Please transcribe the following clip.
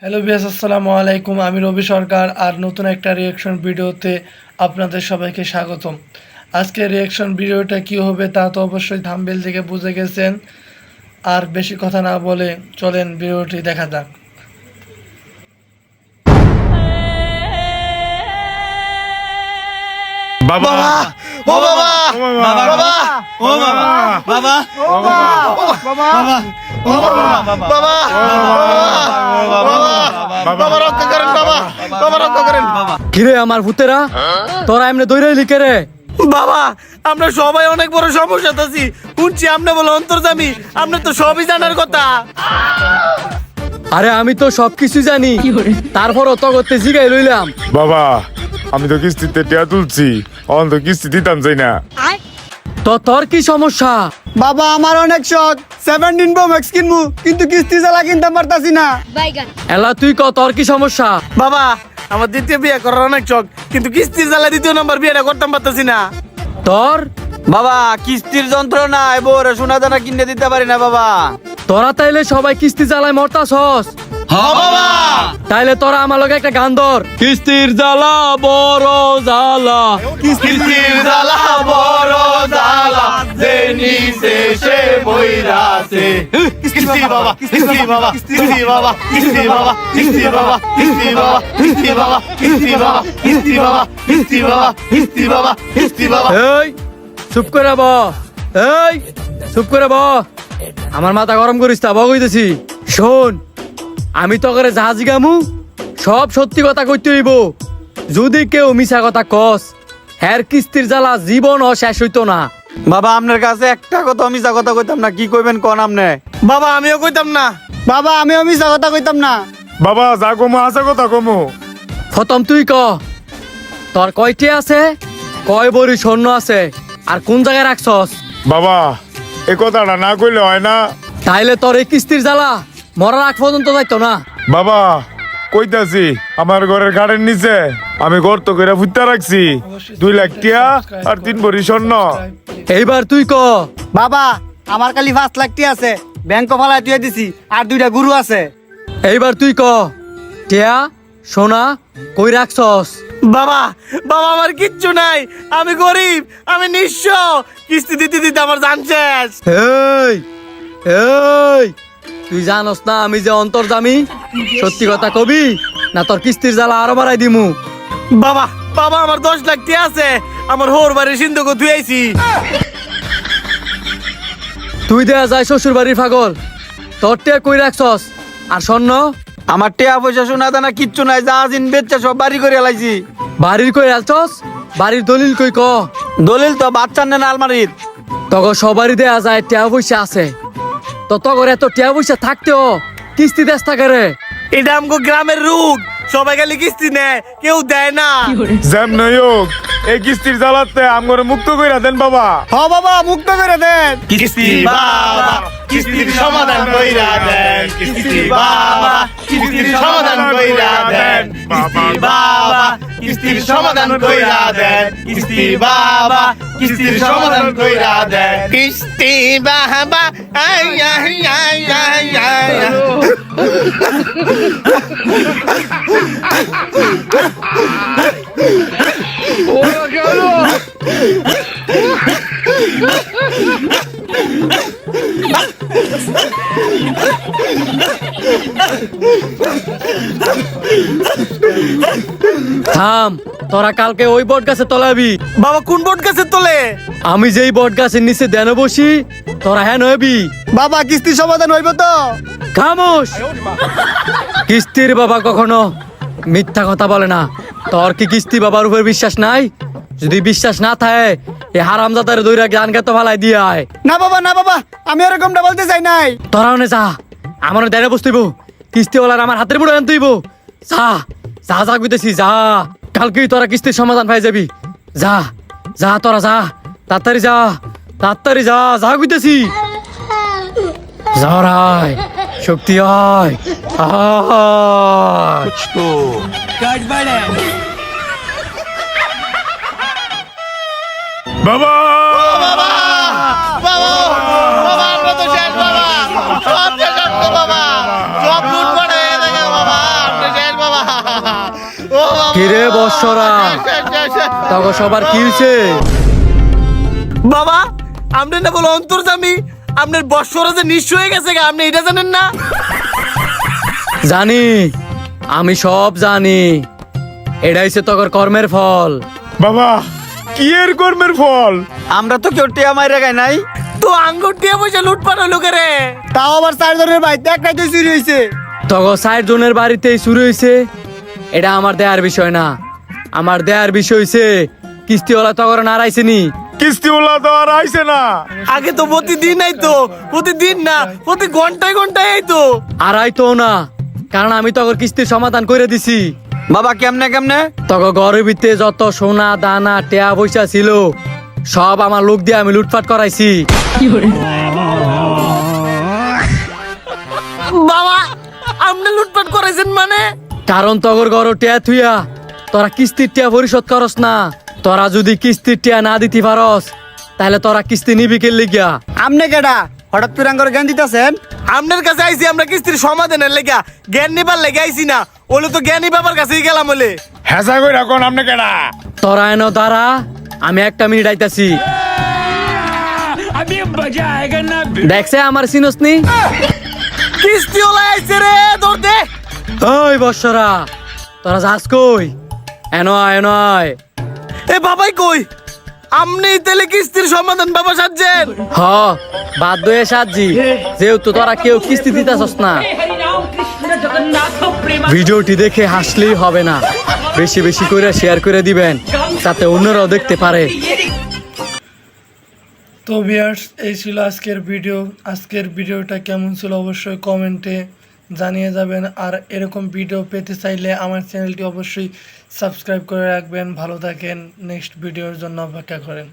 Hello viewers, আসসালামু আলাইকুম। আমি রবি সরকার আর নতুন একটা রিঅ্যাকশন ভিডিওতে আপনাদের সবাইকে স্বাগতম। আজকের রিঅ্যাকশন ভিডিওটা কি হবে তা তো অবশ্যই থাম্বনেল থেকে বুঝে গেছেন। আর বেশি কথা না বলে চলেন ভিডিওটি দেখা যাক। বাবা ও বাবা বাবা বাবা ও বাবা বাবা ও বাবা বাবা ও বাবা বাবা বাবা বাবা রক্ষা করেন বাবা বাবা রক্ষা করেন কিরে আমার ভূতেরা তোরা এমনি দৌড়াই লিখে রে। বাবা আমরা সবাই অনেক বড় সমস্যা আছি শুনছি আপনি বলে অন্তর্জামী আপনি তো সবই জানার কথা। আরে আমি তো সবকিছু জানি, তারপর অত করতে জিগাই লইলাম। বাবা আমি তো কিস্তিতে টিয়া তুলছি, অন তো কিস্তি দিতাম চাই না। তো তোর কি সমস্যা? বাবা আমার অনেক শখ 17 প্রো ম্যাক্স কিনবো, কিন্তু কিস্তি চালা কিনতে পারতাছি না। এলা তুই ক তোর কি সমস্যা? বাবা আমার দ্বিতীয় বিয়ে করার অনেক শখ, কিন্তু কিস্তির জ্বালা দ্বিতীয় নাম্বার বিয়েটা করতে পারতাছি না। তোর বাবা কিস্তির যন্ত্রণা এবার সোনা দানা কিনে দিতে পারি না বাবা। তোরা তাইলে সবাই কিস্তি জ্বালায় মরতাছস। হ্যাঁ বাবা তাইলে তোরা আমার লগে একটা গান ধর। কিস্তির জ্বালা বড় জ্বালা, কিস্তির জ্বালা বড় জ্বালা যে নিচে সে বইরাছে। কিস্তি বাবা কিস্তি বাবা কিস্তি বাবা কিস্তি বাবা কিস্তি বাবা কিস্তি বাবা কিস্তি বাবা কিস্তি বাবা কিস্তি বাবা কিস্তি বাবা কিস্তি বাবা কিস্তি বাবা। এই চুপ করে ব, এই চুপ করে ব, আমার মাথা গরম করিস তা বগইতেছি। শোন, আমি তো করে জাহাজি গামু, সব সত্যি কথা কইতে হইব। যদি কেউ মিছা কথা কস, হ্যার কিস্তির জ্বালা জীবন ও শেষ হইতো না। বাবা আপনার কাছে একটা কথা মিছা কথা কইতাম না, কি কইবেন কোন আপনি? বাবা আমিও কইতাম না। বাবা আমিও মিছা কথা কইতাম না। বাবা যা কমু আসা কথা কমু। প্রথম তুই ক, তোর কয়টি আছে, কয় বড়ি স্বর্ণ আছে, আর কোন জায়গায় রাখছস? বাবা এ কথাটা না কইলে হয় না। তাইলে তোর এই কিস্তির জ্বালা মরার আগ পর্যন্ত যাইতো না। বাবা কইতাছি আমার ঘরের গাড়ির নিচে আমি গর্ত করে ফুটতে রাখছি 2 লাখ টিয়া আর 3 ভরি স্বর্ণ। এইবার তুই ক, বাবা আমার খালি 5 লাখ টি আছে, ব্যাংক ফালায় তুই দিছি, আর 2টা গুরু আছে। এইবার তুই ক, টিয়া সোনা কই রাখছস? বাবা বাবা আমার কিচ্ছু নাই, আমি গরিব, আমি নিঃস্ব, কিস্তি দিতে দিতে আমার জান শেষ। এই এই তুই জানস না আমি যে অন্তর্জামী? সত্যি কথা কবি না তোর কিস্তির জ্বালা আরো বাড়াই দিমু। বাবা বাবা আমার 10 লাখ টি আছে, আমার হোর বাড়ির সিন্ধুক ধুয়েছি। তুই দেয়া যায় শ্বশুর বাড়ির পাগল, তোর টিয়া কই রাখছস? আর স্বর্ণ? আমার টিয়া পয়সা সোনা দানা কিচ্ছু নাই, জাহাজিন বেচা সব বাড়ি করে লাইছি। বাড়ির কই রাখছস? বাড়ির দলিল কই ক? দলিল তো বাচ্চার নেন আলমারির। তখন সবারই দেয়া যায় টিয়া পয়সা আছে, তো তখন এত টিয়া পয়সা থাকতেও কিস্তি দেশ থাকে রে। এটা আমগো গ্রামের রূপ, সবাই খালি কিস্তি নেয়, কেউ দেয় না। যেমনই হোক এই কিস্তির জ্বালাতে আমগরে মুক্ত কইরা দেন বাবা। হ বাবা মুক্ত করে দেন। কিস্তি বাবা কিস্তির সমাধান কইরা দেন, কিস্তি বাবা কিস্তির সমাধান কইরা দেন, কিস্তি বাবা কিস্তির সমাধান কইরা দেন, কিস্তি বাবা কিস্তির সমাধান কইরা দেন, কিস্তি বাবা I I I I I. থাম, তোরা কালকে ওই বট গাছে তলাবি। বাবা কোন বট গাছে তোলে? আমি যেই বট গাছের নিচে দেন বসি, তোরা হ্যাঁ নবি। বাবা কিস্তি সমাধান হইব তো? খামোশ! কিস্তির বাবা কখনো মিথ্যা কথা বলে না। তোর কি কিস্তি বাবার উপর বিশ্বাস নাই? যদি বিশ্বাস না থাকে এই হারামজাদার দইরা গান গাতে ফালাই দিয়ে আয়। না বাবা না বাবা, আমি এরকমটা বলতে চাই নাই। তোরা ওনে যা, আমার দেনে বসতেইব, কিস্তিওয়ালার আমার হাতের বুড়ো আনতেইব। যা যা যা কইতেছি যা, কালকেই তোরা কিস্তির সমাধান পাই যাবি। যা যা তোরা যা, তাড়াতাড়ি যা, তাড়াতাড়ি যা, যা কইতেছি। যা রায়, শক্তি হয়। বাবা বাবা আমরা তো শেষ বাবা, সব শেষ বাবা, সব লুট পড়ে গেছে বাবা। কিরে বৎসরা তখন সবার কি হয়েছে? বাবা আপনি না বলো অন্তর্জামী, আপনার বৎসরা যে নিঃস্ব হয়ে গেছে গা, আপনি এটা জানেন না? জানি, আমি সব জানি। এটাই সে তকর কর্মের ফল। বাবা কি এর কর্মের ফল? আমরা তো কেউ টিয়া মাইরা গাই নাই, তো আঙ্গুর দিয়ে পয়সা লুটপাট হলো কে রে? তাও আবার 4 জনের বাড়িতে একটাই তো চুরি হয়েছে। তখন 60 জনের বাড়িতেই শুরু হয়েছে। এটা আমার দেয়ার বিষয় না, আমার দেয়ার বিষয় হয়েছে কিস্তিওয়ালা তখন নাড়াইছেনি। কিস্তিওয়ালা তো আর আইছে না। আগে তো প্রতিদিন আইতো, প্রতিদিন না প্রতি ঘন্টায় ঘন্টায় আইতো। আর আইতো না, কারণ আমি তখন কিস্তির সমাধান করে দিছি। বাবা কেমনে কেমনে? তখন ঘরের ভিতরে যত সোনা দানা টেয়া পয়সা ছিল সব আমার লোক দিয়ে আমি লুটপাট করাইছি। বাবা আপনি লুটপাট করেছেন মানে? কারণ তগর ঘর টেয়া থুইয়া তোরা কিস্তির টেয়া পরিশোধ করস না। তোরা যদি কিস্তির টেয়া না দিতে পারস তাহলে তোরা কিস্তি নিবি কে লিগা? আমনে কেডা হঠাৎ করে আঙ্গর জ্ঞান দিতেছেন? আপনার কাছে আইছি আমরা কিস্তির সমাধানের লেগা, জ্ঞান নিবার লেগে আইছি না। ওলে তো জ্ঞানী বাবার কাছেই গেলাম বলে। হেসা কই রাখুন আপনি কেডা? তোরা এনো দাঁড়া, আমি 1 মিনিট আইতাছি। দেখছে আমার সিনস নি? কিস্তি ওলা আইছে রে, দৌড় দে। ওই বৎসরা তোরা যাস কই? এনো আয় এনো আয়। এ বাবাই কই? আপনি তাহলে কিস্তির সমাধান বাবা সাজছেন? হ বাধ্য হয়ে সাজি, যেহেতু তোরা কেউ কিস্তি দিতেছস না। ভিডিওটি দেখে হাসলেই হবে না, বেশি বেশি করে শেয়ার করে দিবেন যাতে অন্যরাও দেখতে পারে। তো ভিউয়ার্স, এই ছিল আজকের ভিডিও। আজকের ভিডিওটা কেমন ছিল অবশ্যই কমেন্টে জানিয়ে যাবেন। আর এরকম ভিডিও পেতে চাইলে আমার চ্যানেলটি অবশ্যই সাবস্ক্রাইব করে রাখবেন। ভালো থাকেন, নেক্সট ভিডিওর জন্য অপেক্ষা করেন।